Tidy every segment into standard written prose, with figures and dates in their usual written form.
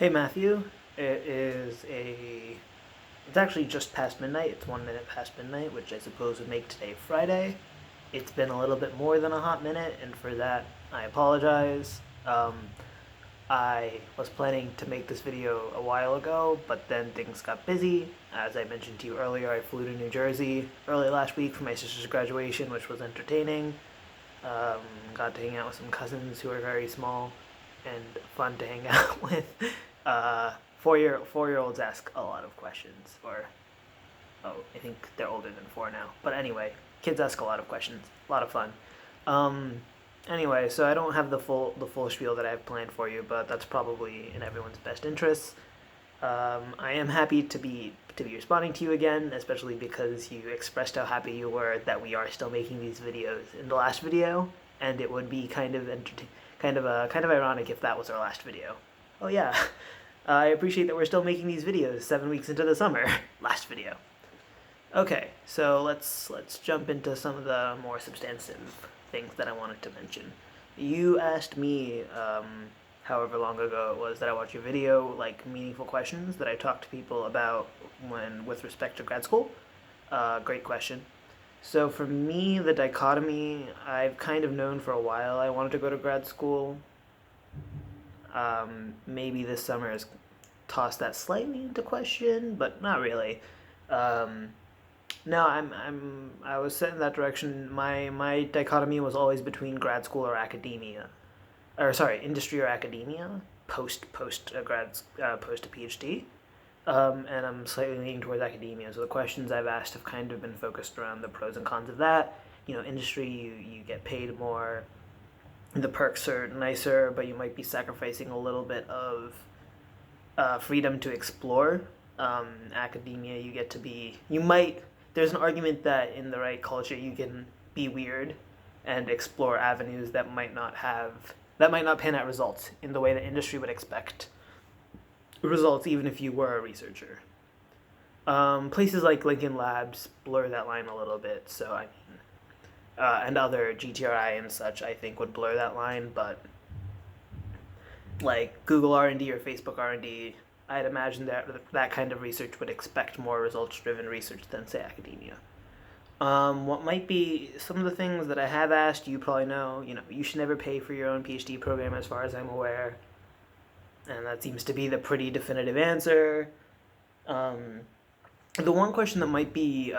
Hey Matthew, it's actually just past midnight. It's 1 minute past midnight, which I suppose would make today Friday. It's been a little bit more than a hot minute, and for that I apologize. I was planning to make this video a while ago, but then things got busy. As I mentioned to you earlier, I flew to New Jersey early last week for my sister's graduation, which was entertaining. Got to hang out with some cousins who are very small and fun to hang out with. Four-year-olds ask a lot of questions, or I think they're older than four now. But anyway, kids ask a lot of questions. A lot of fun. Anyway, so I don't have the full spiel that I have planned for you, but that's probably in everyone's best interests. I am happy to be responding to you again, especially because you expressed how happy you were that we are still making these videos in the last video, and it would be kind of ironic if that was our last video. Oh yeah, I appreciate that we're still making these videos 7 weeks into the summer. Last video. Okay, so let's jump into some of the more substantive things that I wanted to mention. You asked me, however long ago it was that I watched your video, like meaningful questions that I talk to people about with respect to grad school. Great question. So for me, the dichotomy, I've kind of known for a while I wanted to go to grad school. Maybe this summer has tossed that slightly into question, but not really. No, I was set in that direction. My dichotomy was always between grad school or academia, or sorry, industry or academia, post a PhD. And I'm slightly leaning towards academia. So the questions I've asked have kind of been focused around the pros and cons of that. Industry, you get paid more, the perks are nicer, but you might be sacrificing a little bit of freedom to explore. Academia, there's an argument that in the right culture you can be weird and explore avenues that might not pan out results in the way that industry would expect results, even if you were a researcher. Places like Lincoln Labs blur that line a little bit, so I mean, and other GTRI and such, I think, would blur that line, but like Google R&D or Facebook R&D, I'd imagine that kind of research would expect more results-driven research than, say, academia. What might be some of the things that I have asked, you probably know, you should never pay for your own PhD program as far as I'm aware, and that seems to be the pretty definitive answer. The one question that might be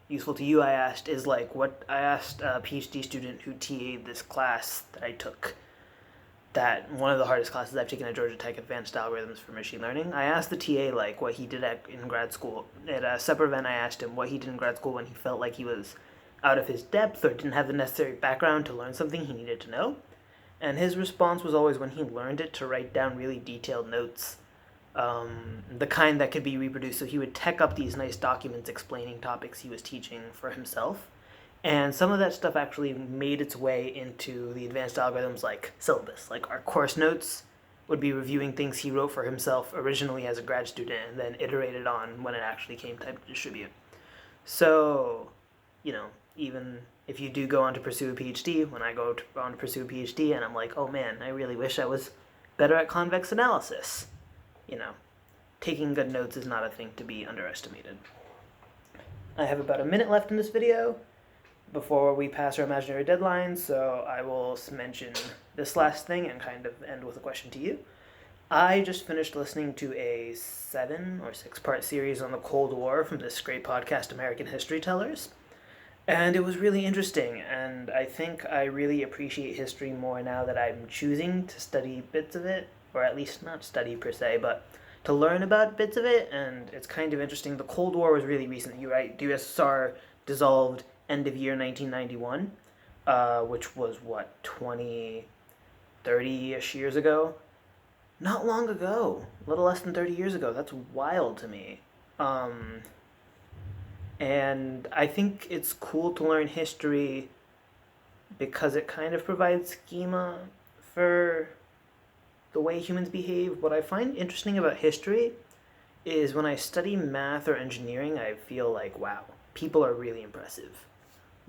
useful to you I asked is like, I asked a PhD student who TA'd this class that I took, that one of the hardest classes I've taken at Georgia Tech, Advanced Algorithms for Machine Learning. I asked the TA like what he did in grad school. At a separate event I asked him what he did in grad school when he felt like he was out of his depth or didn't have the necessary background to learn something he needed to know. And his response was always, when he learned it, to write down really detailed notes, the kind that could be reproduced. So he would tech up these nice documents explaining topics he was teaching for himself. And some of that stuff actually made its way into the advanced algorithms like syllabus. Like our course notes would be reviewing things he wrote for himself originally as a grad student and then iterated on when it actually came time to distribute. So, even if you do go on to pursue a PhD, when I go on to pursue a PhD and I'm like, oh man, I really wish I was better at convex analysis. Taking good notes is not a thing to be underestimated. I have about a minute left in this video before we pass our imaginary deadline, so I will mention this last thing and kind of end with a question to you. I just finished listening to a 7 or 6-part series on the Cold War from this great podcast, American History Tellers, and it was really interesting, and I think I really appreciate history more now that I'm choosing to study bits of it, or at least not study per se, but to learn about bits of it, and it's kind of interesting. The Cold War was really recent. You're right, the USSR dissolved end of year 1991, which was, 30-ish years ago? Not long ago. A little less than 30 years ago. That's wild to me. And I think it's cool to learn history because it kind of provides schema for the way humans behave. What I find interesting about history is when I study math or engineering, I feel like, wow, people are really impressive.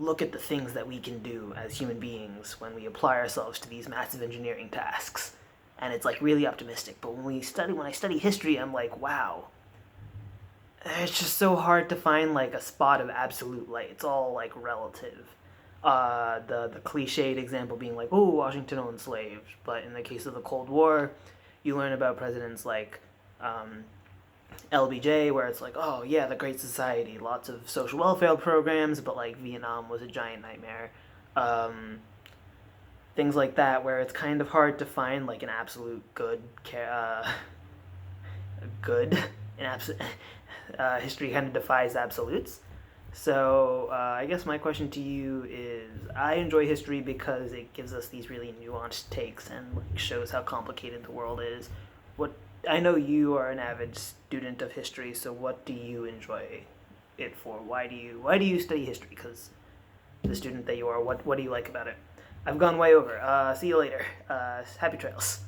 Look at the things that we can do as human beings when we apply ourselves to these massive engineering tasks. and it's like really optimistic. But when I study history, I'm like, wow, it's just so hard to find like a spot of absolute light. It's all like relative. The cliched example being like, oh, Washington owned slaves, but in the case of the Cold War, you learn about presidents like LBJ, where it's like, oh yeah, the Great Society, lots of social welfare programs, but like Vietnam was a giant nightmare. Um, Things like that, where it's kind of hard to find like an absolute good. An absolute history kind of defies absolutes. So I guess my question to you is, I enjoy history because it gives us these really nuanced takes and like shows how complicated the world is. What I know you are an avid student of history, so what do you enjoy it for? Why do you study history? Because the student that you are, what do you like about it? I've gone way over. See you later. Happy trails.